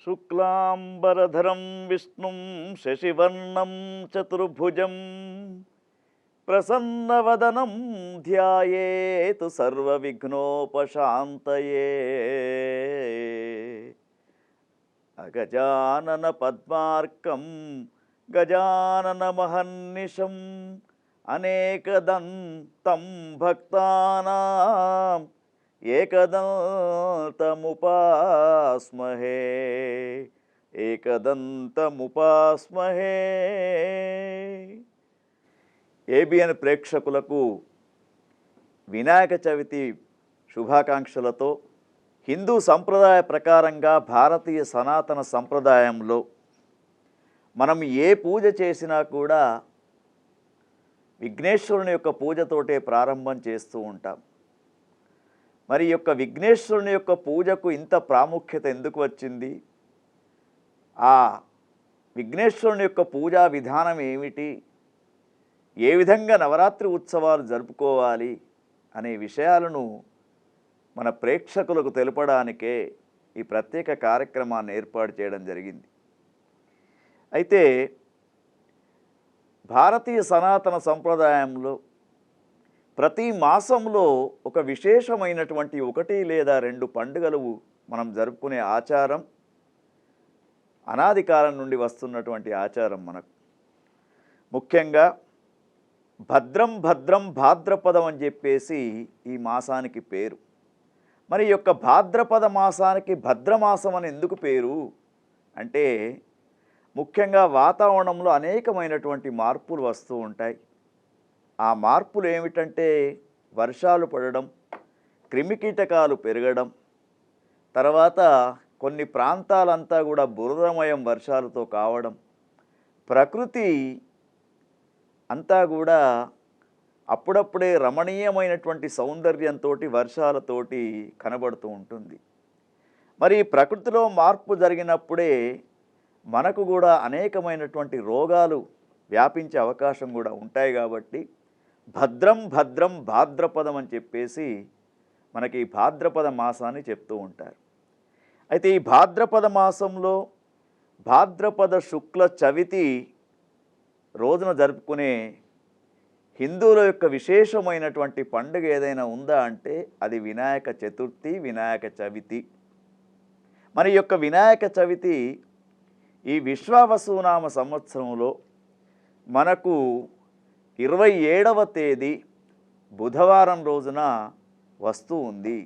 శుక్లాంబరధరం విష్ణుం శశివర్ణం చతుర్భుజం ప్రసన్నవదనం ధ్యాయేతు సర్వవిఘ్నోపశాంతయే. అగజానన పద్మార్కం గజానన మహర్నిశం అనేకదంతం భక్తానాం ఏకదంతముపాస్మహే ఏకదంతముపాస్మహే. ఏబిఎన్ ప్రేక్షకులకు వినాయక చవితి శుభాకాంక్షలతో హిందూ సంప్రదాయ ప్రకారంగా భారతీయ సనాతన సంప్రదాయంలో మనం ఏ పూజ చేసినా కూడా విఘ్నేశ్వరుని యొక్క పూజతోటే ప్రారంభం చేస్తూ ఉంటాం. మరి యొక్క విఘ్నేశ్వరుని యొక్క పూజకు ఇంత ప్రాముఖ్యత ఎందుకు వచ్చింది? ఆ విఘ్నేశ్వరుని యొక్క పూజా విధానం ఏమిటి? ఏ విధంగా నవరాత్రి ఉత్సవాలు జరుపుకోవాలి అనే విషయాలను మన ప్రేక్షకులకు తెలపడానికే ఈ ప్రత్యేక కార్యక్రమాన్ని ఏర్పాటు చేయడం జరిగింది. అయితే భారతీయ సనాతన సంప్రదాయంలో ప్రతి మాసంలో ఒక విశేషమైనటువంటి 1 లేదా 2 పండుగలు మనం జరుపుకునే ఆచారం అనాది కాలం నుండి వస్తున్నటువంటి ఆచారం మనకు. ముఖ్యంగా భద్రం భద్రం భాద్రపదం అని చెప్పేసి ఈ మాసానికి పేరు. మరి యొక్క భాద్రపద మాసానికి భద్రమాసం అని ఎందుకు పేరు అంటే, ముఖ్యంగా వాతావరణంలో అనేకమైనటువంటి మార్పులు వస్తూ ఉంటాయి. ఆ మార్పులు ఏమిటంటే వర్షాలు పడడం, క్రిమికీటకాలు పెరగడం, తర్వాత కొన్ని ప్రాంతాలంతా కూడా బురదమయం వర్షాలతో కావడం, ప్రకృతి అంతా కూడా అప్పుడప్పుడే రమణీయమైనటువంటి సౌందర్యంతో వర్షాలతోటి కనబడుతూ ఉంటుంది. మరి ప్రకృతిలో మార్పు జరిగినప్పుడే మనకు కూడా అనేకమైనటువంటి రోగాలు వ్యాపించే అవకాశం కూడా ఉంటాయి. కాబట్టి భద్రం భద్రం భాద్రపదం అని చెప్పేసి మనకి భాద్రపద మాసాన్ని చెప్తూ ఉంటారు. అయితే ఈ భాద్రపద మాసంలో భాద్రపద శుక్ల చవితి రోజున జరుపుకునే హిందువుల యొక్క విశేషమైనటువంటి పండుగ ఏదైనా ఉందా అంటే అది వినాయక చతుర్థి, వినాయక చవితి. మరి యొక్క వినాయక చవితి ఈ విశ్వావసునామ సంవత్సరంలో మనకు 27వ తేదీ బుధవారం రోజున వస్తూ ఉంది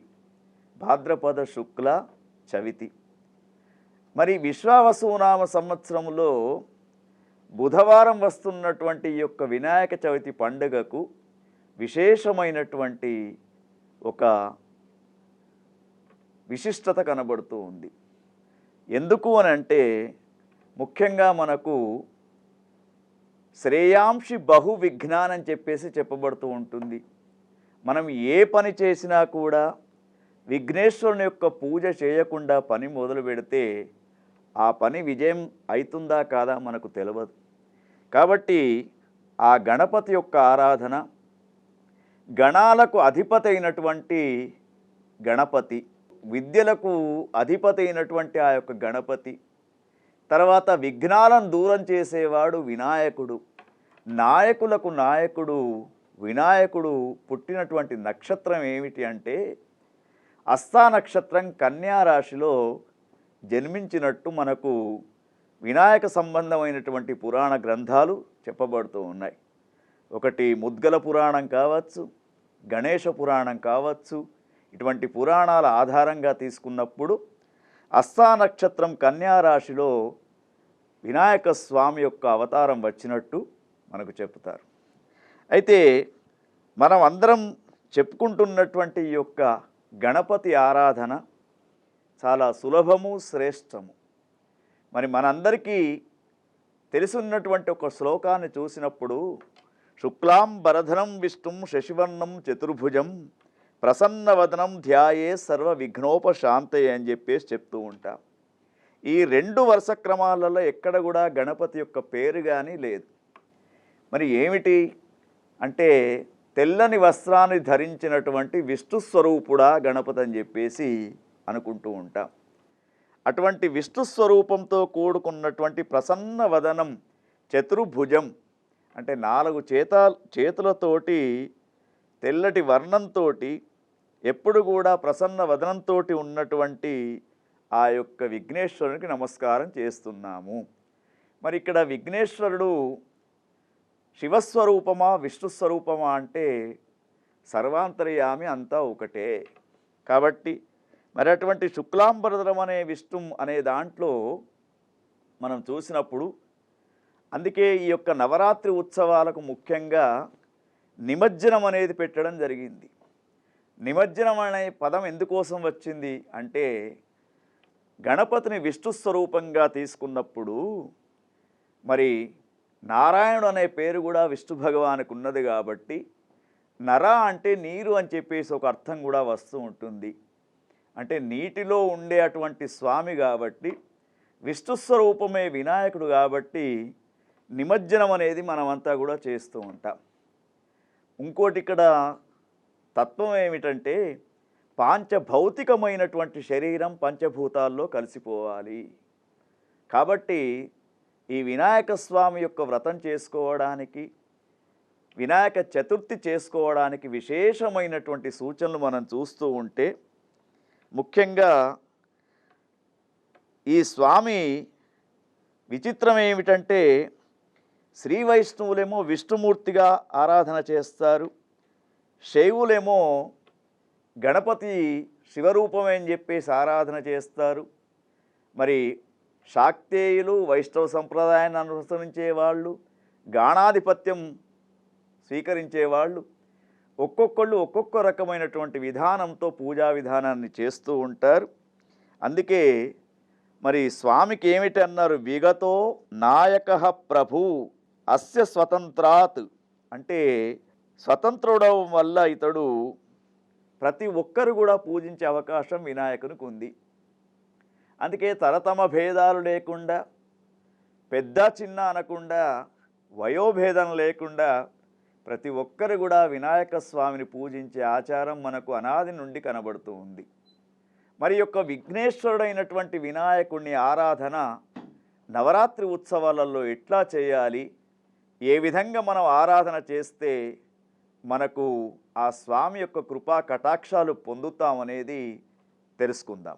భాద్రపద శుక్ల చవితి. మరి విశ్వావసునామ సంవత్సరంలో బుధవారం వస్తున్నటువంటి ఈ యొక్క వినాయక చవితి పండుగకు విశేషమైనటువంటి ఒక విశిష్టత కనబడుతూ ఉంది. ఎందుకు అని అంటే, ముఖ్యంగా మనకు శ్రేయాంశి బహు విఘ్నాన్ అని చెప్పేసి చెప్పబడుతూ ఉంటుంది. మనం ఏ పని చేసినా కూడా విఘ్నేశ్వరుని యొక్క పూజ చేయకుండా పని మొదలు పెడితే ఆ పని విజయం అవుతుందా కాదా మనకు తెలియదు. కాబట్టి ఆ గణపతి యొక్క ఆరాధన, గణాలకు అధిపతి అయినటువంటి గణపతి, విద్యలకు అధిపతి అయినటువంటి ఆ యొక్క గణపతి, తర్వాత విఘ్నాలను దూరం చేసేవాడు వినాయకుడు, నాయకులకు నాయకుడు వినాయకుడు. పుట్టినటువంటి నక్షత్రం ఏమిటి అంటే హస్తా నక్షత్రం, కన్యా రాశిలో జన్మించినట్టు మనకు వినాయక సంబంధమైనటువంటి పురాణ గ్రంథాలు చెప్పబడుతూ ఉన్నాయి. ఒకటి ముద్గల పురాణం కావచ్చు, గణేష పురాణం కావచ్చు. ఇటువంటి పురాణాల ఆధారంగా తీసుకున్నప్పుడు హస్తా నక్షత్రం కన్యా రాశిలో వినాయక స్వామి యొక్క అవతారం వచ్చినట్టు మనకు చెప్తారు. అయితే మనం అందరం చెప్పుకుంటున్నటువంటి ఈ యొక్క గణపతి ఆరాధన చాలా సులభము, శ్రేష్టము. మరి మనందరికీ తెలిసినటువంటి ఒక శ్లోకాన్ని చూసినప్పుడు శుక్లాంబరధరం విష్ణుం శశివర్ణం చతుర్భుజం ప్రసన్నవదనం ధ్యాయే సర్వ విఘ్నోపశాంతయే అని చెప్పేసి చెప్తూ ఉంటాం. ఈ 2 వరుస క్రమాలలో ఎక్కడ కూడా గణపతి యొక్క పేరు కానీ లేదు. మరి ఏమిటి అంటే, తెల్లని వస్త్రాన్ని ధరించినటువంటి విష్ణు స్వరూపుడా గణపతి అని చెప్పేసి అనుకుంటూ ఉంటాం. అటువంటి విష్ణు స్వరూపంతో కూడుకున్నటువంటి ప్రసన్న వదనం, చతుర్భుజం అంటే 4 చేతులతోటి తెల్లటి వర్ణంతో ఎప్పుడు కూడా ప్రసన్న వదనంతో ఉన్నటువంటి ఆ యొక్క విఘ్నేశ్వరునికి నమస్కారం చేస్తున్నాము. మరి ఇక్కడ విఘ్నేశ్వరుడు శివస్వరూపమా విష్ణు స్వరూపమా అంటే సర్వాంతర్యామి, అంతా ఒకటే. కాబట్టి మరి అటువంటి శుక్లాంబరధరం అనే విష్ణు అనే దాంట్లో మనం చూసినప్పుడు, అందుకే ఈ యొక్క నవరాత్రి ఉత్సవాలకు ముఖ్యంగా నిమజ్జనం అనేది పెట్టడం జరిగింది. నిమజ్జనం అనే పదం ఎందుకోసం వచ్చింది అంటే, గణపతిని విష్ణు స్వరూపంగా తీసుకున్నప్పుడు మరి నారాయణుడు అనే పేరు కూడా విష్ణు భగవానికి ఉన్నది కాబట్టి నర అంటే నీరు అని చెప్పేసి ఒక అర్థం కూడా వస్తూ ఉంటుంది. అంటే నీటిలో ఉండే అటువంటి స్వామి కాబట్టి, విష్ణు స్వరూపమే వినాయకుడు కాబట్టి నిమజ్జనం అనేది మనమంతా కూడా చేస్తూ ఉంటాం. ఇంకోటి ఇక్కడ తత్వం ఏమిటంటే, పాంచభౌతికమైనటువంటి శరీరం పంచభూతాల్లో కలిసిపోవాలి. కాబట్టి ఈ వినాయక స్వామి యొక్క వ్రతం చేసుకోవడానికి, వినాయక చతుర్థి చేసుకోవడానికి విశేషమైనటువంటి సూచనలు మనం చూస్తూ ఉంటే, ముఖ్యంగా ఈ స్వామి విచిత్రం ఏమిటంటే, శ్రీ వైష్ణవులేమో విష్ణుమూర్తిగా ఆరాధన చేస్తారు, శైవులేమో గణపతి శివరూపమే అని చెప్పేసి ఆరాధన చేస్తారు. మరి శాక్తేయులు వైష్ణవ సంప్రదాయాన్ని అనుసరించే వాళ్ళు, గాణాధిపత్యం స్వీకరించేవాళ్ళు ఒక్కొక్కళ్ళు ఒక్కొక్క రకమైనటువంటి విధానంతో పూజా విధానాన్ని చేస్తూ ఉంటారు. అందుకే మరి స్వామికి ఏమిటి అన్నారు, విగతో నాయక ప్రభు అస్య స్వతంత్రాత్ అంటే స్వతంత్రుడవం వల్ల ఇతడు ప్రతి ఒక్కరు కూడా పూజించే అవకాశం వినాయకునికి ఉంది. అందుకే తరతమ భేదాలు లేకుండా, పెద్ద చిన్న అనకుండా, వయోభేదం లేకుండా ప్రతి ఒక్కరు కూడా వినాయక స్వామిని పూజించే ఆచారం మనకు అనాది నుండి కనబడుతూ ఉంది. మరి యొక్క విఘ్నేశ్వరుడైనటువంటి వినాయకుడిని ఆరాధన నవరాత్రి ఉత్సవాలలో ఎట్లా చేయాలి, ఏ విధంగా మనం ఆరాధన చేస్తే మనకు ఆ స్వామి యొక్క కృపా కటాక్షాలు పొందుతామనేది తెలుసుకుందాం.